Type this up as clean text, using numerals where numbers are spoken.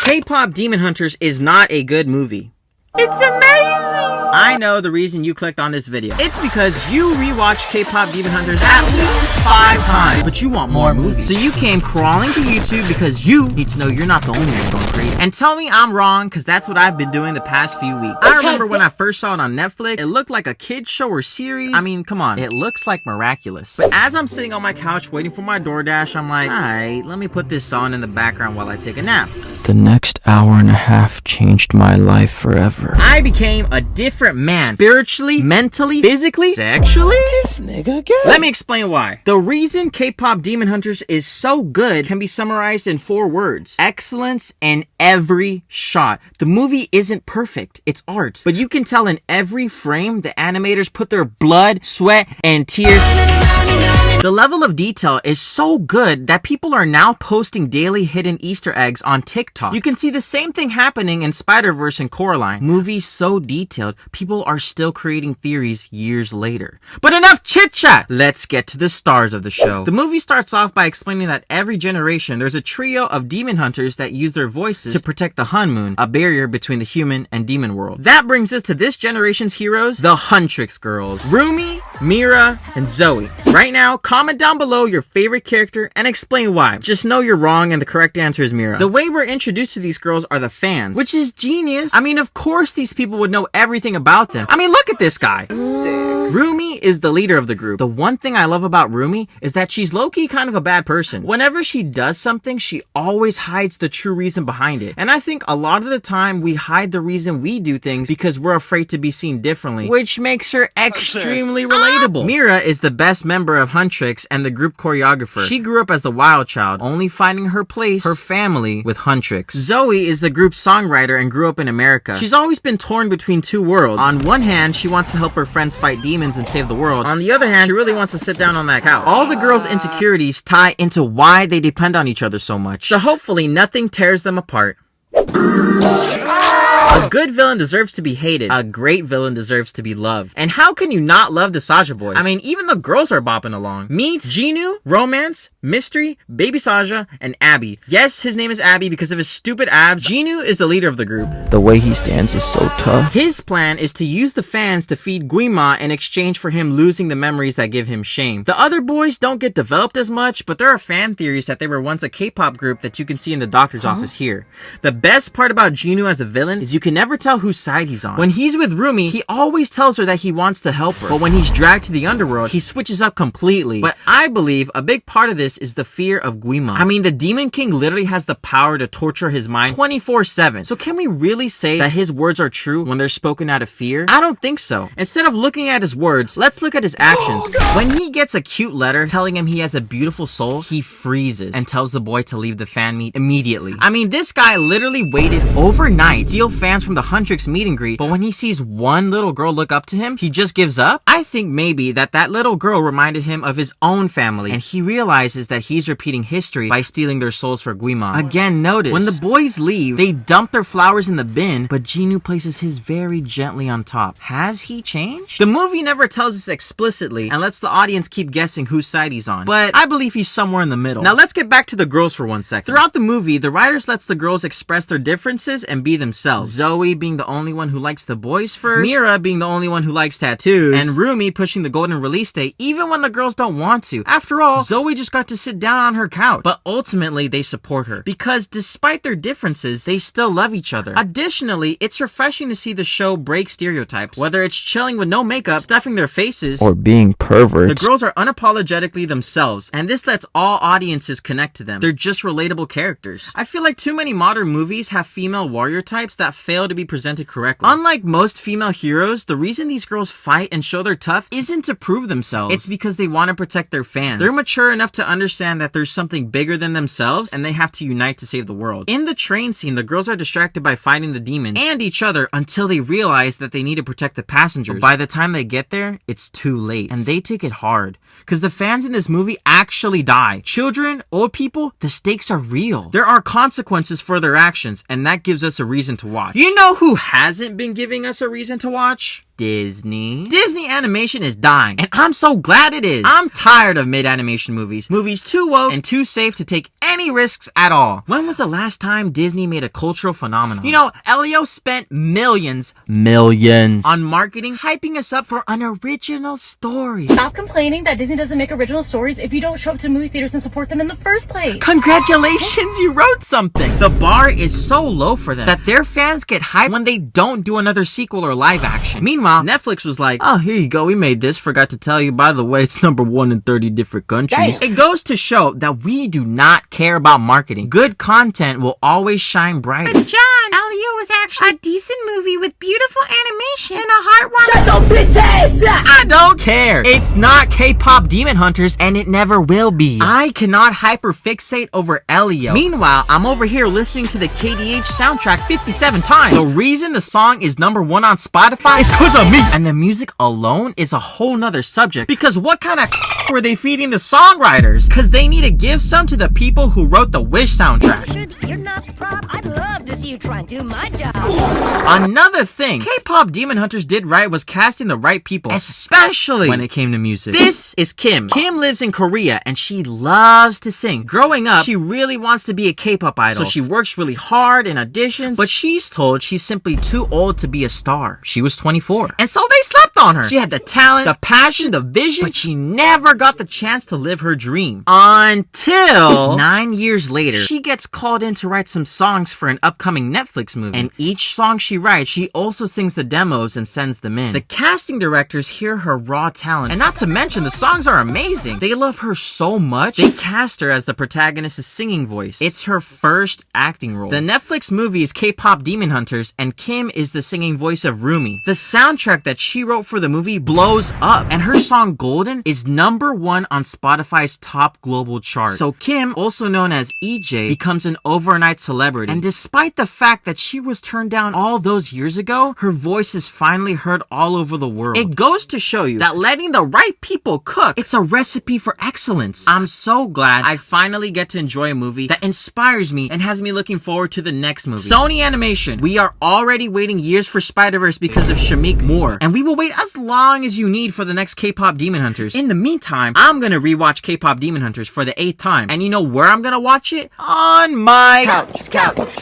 K-Pop Demon Hunters is not a good movie. It's amazing! I know the reason you clicked on this video. It's because you rewatched K-Pop Demon Hunters at least 5 times, but you want more movies. So you came crawling to YouTube because you need to know you're not the only one going crazy. And tell me I'm wrong, because that's what I've been doing the past few weeks. I remember when I first saw it on Netflix, it looked like a kid's show or series. I mean, come on, it looks like miraculous. But as I'm sitting on my couch waiting for my DoorDash, I'm like, alright, let me put this on in the background while I take a nap. The next hour and a half changed my life forever. I became a different man. Spiritually, mentally, physically, sexually? This nigga gay. Let me explain why. The reason K-Pop Demon Hunters is so good can be summarized in 4 words. Excellence in every shot. The movie isn't perfect. It's art. But you can tell in every frame the animators put their blood, sweat, and tears. The level of detail is so good that people are now posting daily hidden Easter eggs on TikTok. You can see the same thing happening in Spider-Verse and Coraline. Movies so detailed, people are still creating theories years later. But enough chit-chat! Let's get to the stars of the show. The movie starts off by explaining that every generation there's a trio of demon hunters that use their voices to protect the Hun Moon, a barrier between the human and demon world. That brings us to this generation's heroes, the Huntrix girls. Rumi, MIRAAA, and Zoe. Right now, comment down below your favorite character and explain why. Just know you're wrong and the correct answer is MIRAAA. The way we're introduced to these girls are the fans, which is genius. I mean, of course these people would know everything about them. I mean, look at this guy. Rumi is the leader of the group. The one thing I love about Rumi is that she's low-key kind of a bad person. Whenever she does something, she always hides the true reason behind it. And I think a lot of the time we hide the reason we do things because we're afraid to be seen differently, which makes her extremely relatable. MIRAAA is the best member of Huntrix and the group choreographer. She grew up as the wild child, only finding her place, her family, with Huntrix. Zoe is the group's songwriter and grew up in America. She's always been torn between 2 worlds. On one hand, she wants to help her friends fight demons and save the world. On the other hand, she really wants to sit down on that couch. All the girls' insecurities tie into why they depend on each other so much. So hopefully nothing tears them apart. A good villain deserves to be hated. A great villain deserves to be loved. And how can you not love the Saja boys? I mean, even the girls are bopping along. Meet Jinu, Romance, Mystery, Baby Saja, and Abby. Yes, his name is Abby because of his stupid abs. Jinu is the leader of the group. The way he stands is so tough. His plan is to use the fans to feed Guima in exchange for him losing the memories that give him shame. The other boys don't get developed as much, but there are fan theories that they were once a K-pop group that you can see in the doctor's office here. The best part about Jinu as a villain is you can never tell whose side he's on. When he's with Rumi, he always tells her that he wants to help her. But when he's dragged to the underworld, he switches up completely. But I believe a big part of this is the fear of Guima. I mean, the Demon King literally has the power to torture his mind 24/7. So can we really say that his words are true when they're spoken out of fear? I don't think so. Instead of looking at his words, let's look at his actions. When he gets a cute letter telling him he has a beautiful soul, he freezes and tells the boy to leave the fan meet immediately. I mean, this guy literally waited overnight to steal fans from the Huntrix meet and greet, but when he sees one little girl look up to him, he just gives up? I think maybe that little girl reminded him of his own family, and he realizes that he's repeating history by stealing their souls for Guima. Again, notice, when the boys leave, they dump their flowers in the bin, but Jinu places his very gently on top. Has he changed? The movie never tells us explicitly and lets the audience keep guessing whose side he's on, but I believe he's somewhere in the middle. Now let's get back to the girls for 1 second. Throughout the movie, the writers lets the girls express their differences and be themselves. Zoe being the only one who likes the boys first, MIRAAA being the only one who likes tattoos, and Rumi pushing the golden release date even when the girls don't want to. After all, Zoe just got to sit down on her couch. But ultimately, they support her because despite their differences, they still love each other. Additionally, it's refreshing to see the show break stereotypes. Whether it's chilling with no makeup, stuffing their faces, or being perverts, the girls are unapologetically themselves, and this lets all audiences connect to them. They're just relatable characters. I feel like too many modern movies have female warrior types that fail to be presented correctly. Unlike most female heroes, the reason these girls fight and show they're tough isn't to prove themselves. It's because they want to protect their fans. They're mature enough to understand that there's something bigger than themselves and they have to unite to save the world. In the train scene, the girls are distracted by fighting the demons and each other until they realize that they need to protect the passengers. But by the time they get there, it's too late. And they take it hard. Because the fans in this movie actually die. Children, old people, the stakes are real. There are consequences for their actions, and that gives us a reason to watch. You know who hasn't been giving us a reason to watch? Disney. Disney animation is dying, and I'm so glad it is. I'm tired of mid-animation movies. Movies too woke and too safe to take any risks at all. When was the last time Disney made a cultural phenomenon? You know, Elio spent millions on marketing, hyping us up for an original story. Stop complaining that Disney doesn't make original stories if you don't show up to movie theaters and support them in the first place. Congratulations, you wrote something. The bar is so low for them that their fans get hyped when they don't do another sequel or live action. Meanwhile, Netflix was like, oh, here you go, we made this. Forgot to tell you, by the way, it's #1 in 30 different countries. Damn. It goes to show that we do not care about marketing. Good content will always shine brighter. But John, Elio was actually a decent movie with beautiful animation and a heartwarming— Shut your bitch ass up! I don't care. It's not K-pop Demon Hunters, and it never will be. I cannot hyperfixate over Elio. Meanwhile, I'm over here listening to the KDH soundtrack 57 times. The reason the song is #1 on Spotify is because of me. And the music alone is a whole nother subject, because what kind of were they feeding the songwriters? Because they need to give some to the people who wrote the Wish soundtrack. You're not prop. I'd love to see you try and do my job. Another thing K-pop Demon Hunters did right was casting the right people, especially when it came to music. This is Kim. Kim lives in Korea and she loves to sing. Growing up, she really wants to be a K-pop idol, so she works really hard in auditions, but she's told she's simply too old to be a star. She was 24, and so they slept on her. She had the talent, the passion, the vision, but she never got the chance to live her dream. Until 9 years later, she gets called in to write some songs for an upcoming Netflix movie. And each song she writes, she also sings the demos and sends them in. The casting directors hear her raw talent, and not to mention the songs are amazing. They love her so much, they cast her as the protagonist's singing voice. It's her first acting role. The Netflix movie is K-pop Demon Hunters, and Kim is the singing voice of Rumi. The soundtrack that she wrote for the movie blows up, and her song Golden is #1 on Spotify's top global chart. So Kim, also known as EJ, becomes an overnight celebrity. And despite the fact that she was turned down all those years ago, her voice is finally heard all over the world. It goes to show you that letting the right people cook, it's a recipe for excellence. I'm so glad I finally get to enjoy a movie that inspires me and has me looking forward to the next movie. Sony Animation, we are already waiting years for Spider-Verse because of Shamik Moore, and we will wait as long as you need for the next K-pop Demon Hunters. In the meantime, I'm gonna rewatch K-pop Demon Hunters for the 8th time, and you know where I'm gonna watch it? On my couch.